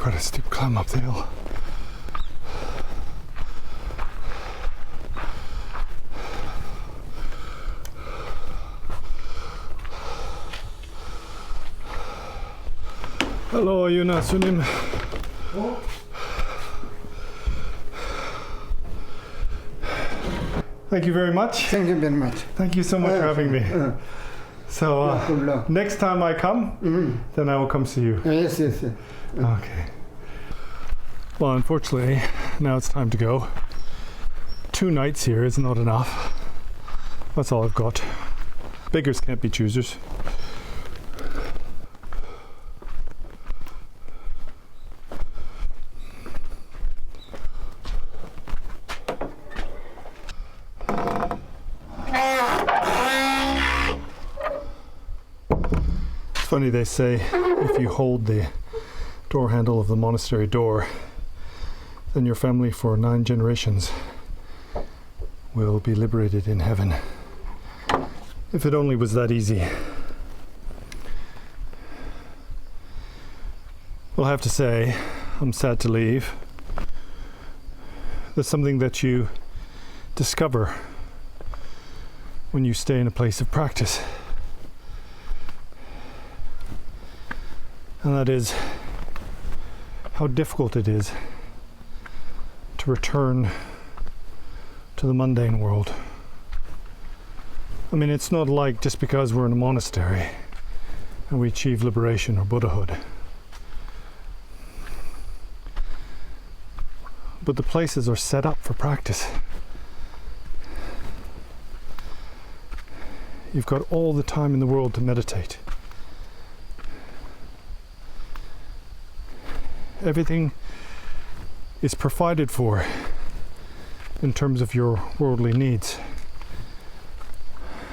quite a steep climb up the hill. Hello, Yuna Sunim. Thank you very much. Thank you very much. Thank you so much for having me. So next time I come, then I will come see you. Yes. Okay. Well, unfortunately, now it's time to go. 2 nights here is not enough. That's all I've got. Beggars can't be choosers. It's funny, they say if you hold the door handle of the monastery door, then your family for 9 generations will be liberated in heaven. If it only was that easy. Well, I have to say, I'm sad to leave. There's something that you discover when you stay in a place of practice. And that is how difficult it is to return to the mundane world. I mean, it's not like just because we're in a monastery and we achieve liberation or Buddhahood. But the places are set up for practice. You've got all the time in the world to meditate. Everything is provided for in terms of your worldly needs.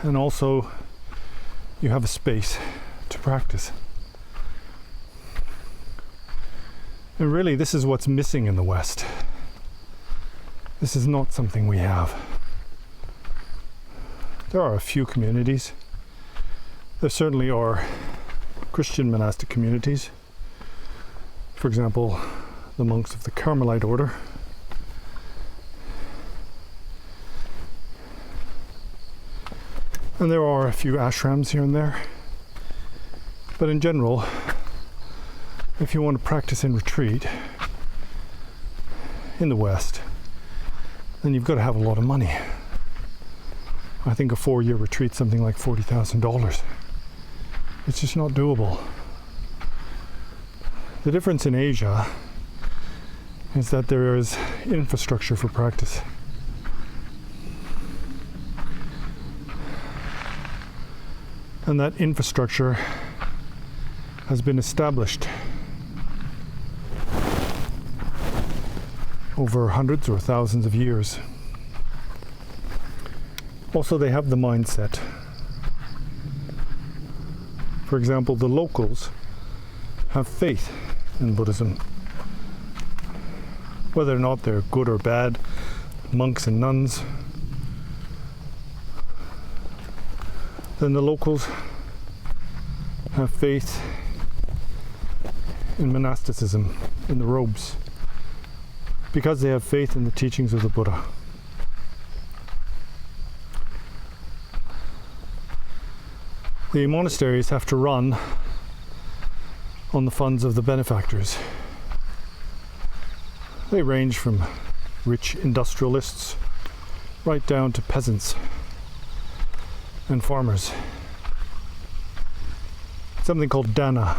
And also, you have a space to practice. And really, this is what's missing in the West. This is not something we have. There are a few communities. There certainly are Christian monastic communities. For example, the monks of the Carmelite order. And there are a few ashrams here and there. But in general, if you want to practice in retreat in the West, then you've got to have a lot of money. I think a 4-year retreat, something like $40,000. It's just not doable. The difference in Asia is that there is infrastructure for practice. And that infrastructure has been established over hundreds or thousands of years. Also, they have the mindset. For example, the locals have faith in Buddhism. Whether or not they're good or bad, monks and nuns, then the locals have faith in monasticism, in the robes, because they have faith in the teachings of the Buddha. The monasteries have to run on the funds of the benefactors. They range from rich industrialists right down to peasants and farmers. Something called dana.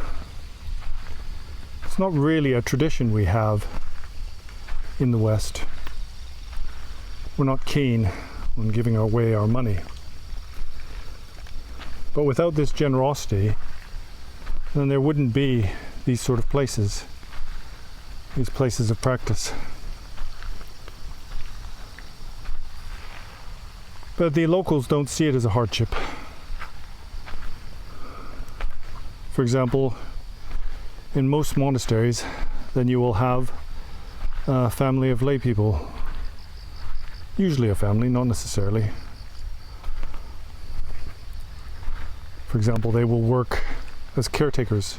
It's not really a tradition we have in the West. We're not keen on giving away our money. But without this generosity, then there wouldn't be these sort of places, these places of practice. But the locals don't see it as a hardship. For example, in most monasteries, then you will have a family of lay people. Usually a family, not necessarily. For example, they will work as caretakers,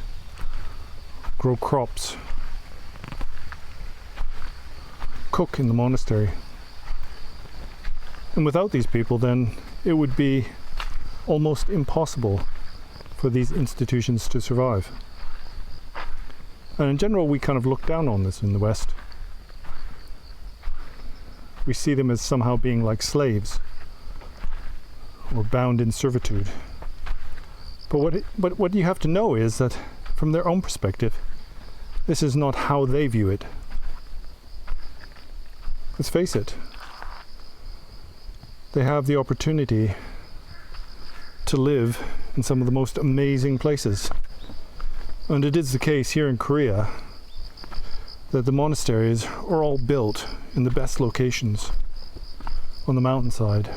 grow crops, cook in the monastery. And without these people, then it would be almost impossible for these institutions to survive. And in general, we kind of look down on this in the West. We see them as somehow being like slaves or bound in servitude. But what you have to know is that from their own perspective, this is not how they view it. Let's face it, they have the opportunity to live in some of the most amazing places. And it is the case here in Korea that the monasteries are all built in the best locations on the mountainside,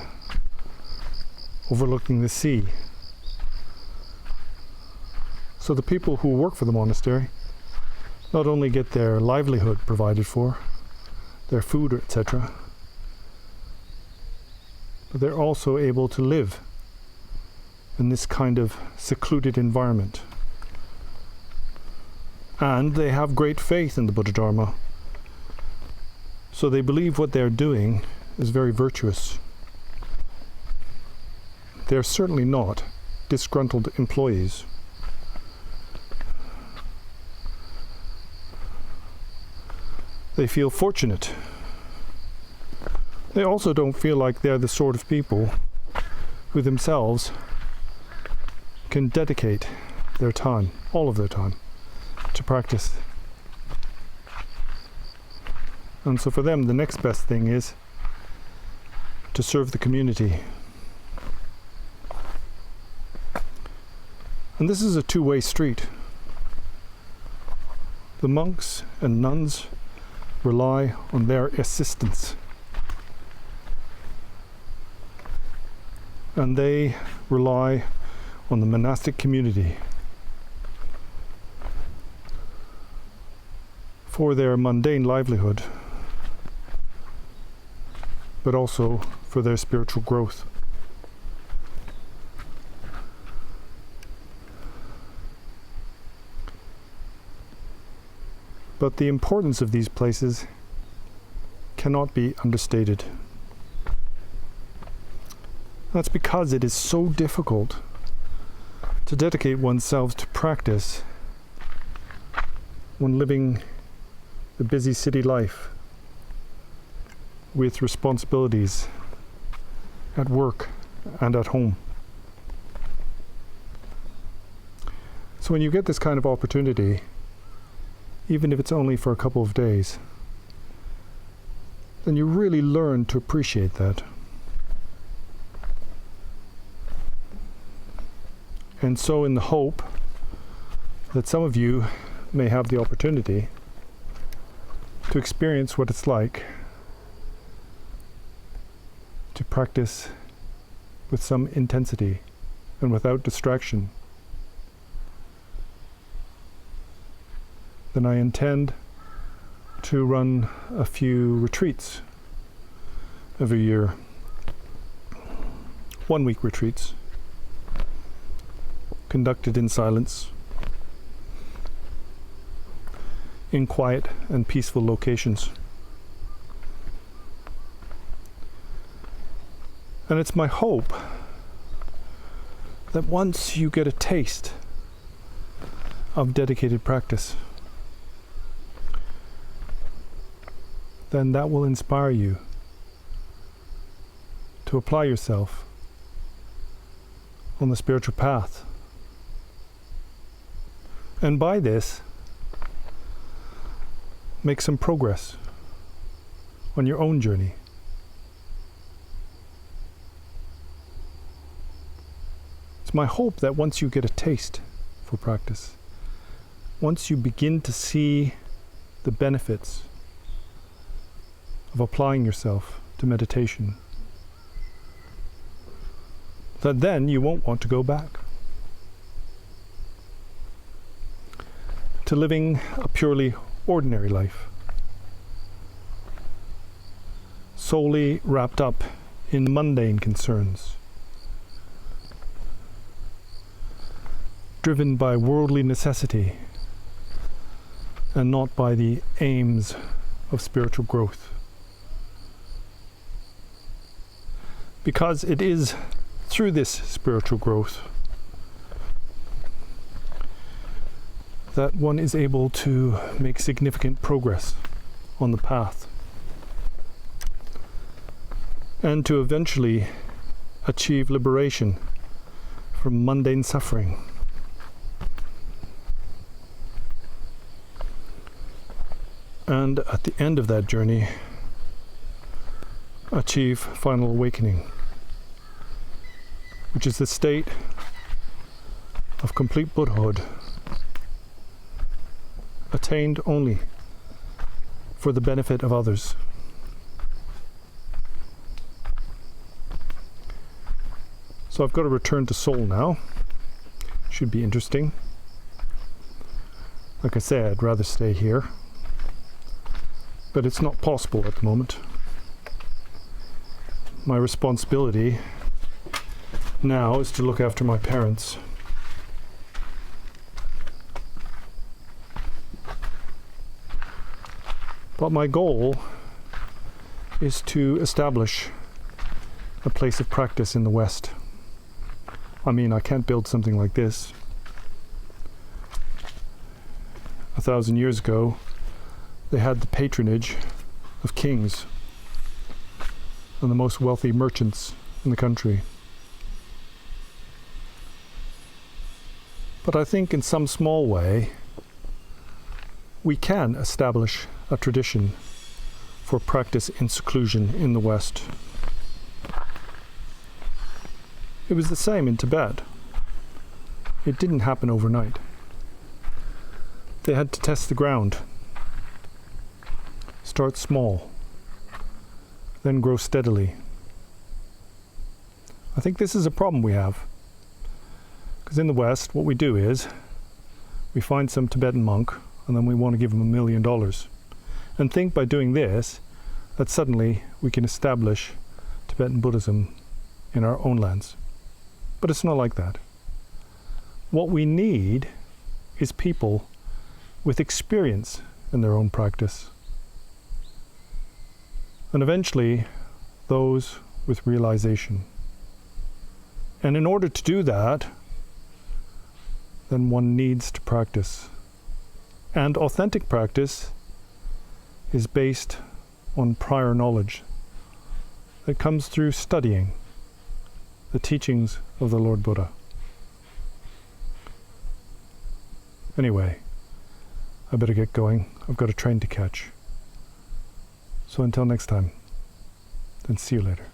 overlooking the sea. So the people who work for the monastery not only get their livelihood provided for, their food, etc., but they're also able to live in this kind of secluded environment. And they have great faith in the Buddha Dharma. So they believe what they're doing is very virtuous. They're certainly not disgruntled employees. They feel fortunate. They also don't feel like they're the sort of people who themselves can dedicate their time, all of their time, to practice. And so for them, the next best thing is to serve the community. And this is a two-way street. The monks and nuns rely on their assistance. And they rely on the monastic community for their mundane livelihood, but also for their spiritual growth. But the importance of these places cannot be understated. That's because it is so difficult to dedicate oneself to practice when living the busy city life with responsibilities at work and at home. So when you get this kind of opportunity, even if it's only for a couple of days, then you really learn to appreciate that. And so in the hope that some of you may have the opportunity to experience what it's like to practice with some intensity and without distraction, then I intend to run a few retreats every year, 1-week retreats, conducted in silence, in quiet and peaceful locations. And it's my hope that once you get a taste of dedicated practice, then that will inspire you to apply yourself on the spiritual path. And by this, make some progress on your own journey. It's my hope that once you get a taste for practice, once you begin to see the benefits of applying yourself to meditation, that then you won't want to go back to living a purely ordinary life, solely wrapped up in mundane concerns, driven by worldly necessity and not by the aims of spiritual growth. Because it is through this spiritual growth that one is able to make significant progress on the path and to eventually achieve liberation from mundane suffering. And at the end of that journey, achieve final awakening, which is the state of complete Buddhahood, attained only for the benefit of others. So I've got to return to Seoul now. Should be interesting. Like I said, I'd rather stay here, but it's not possible at the moment. My responsibility now is to look after my parents. But my goal is to establish a place of practice in the West. I mean, I can't build something like this. 1,000 years ago, they had the patronage of kings and the most wealthy merchants in the country. But I think in some small way, we can establish a tradition for practice in seclusion in the West. It was the same in Tibet. It didn't happen overnight. They had to test the ground. Start small, then grow steadily. I think this is a problem we have. Because in the West, what we do is we find some Tibetan monk and then we want to give him $1 million. And think by doing this that suddenly we can establish Tibetan Buddhism in our own lands. But it's not like that. What we need is people with experience in their own practice. And eventually, those with realization. And in order to do that, then one needs to practice. And authentic practice is based on prior knowledge that comes through studying the teachings of the Lord Buddha. Anyway, I better get going. I've got a train to catch. So until next time, then see you later.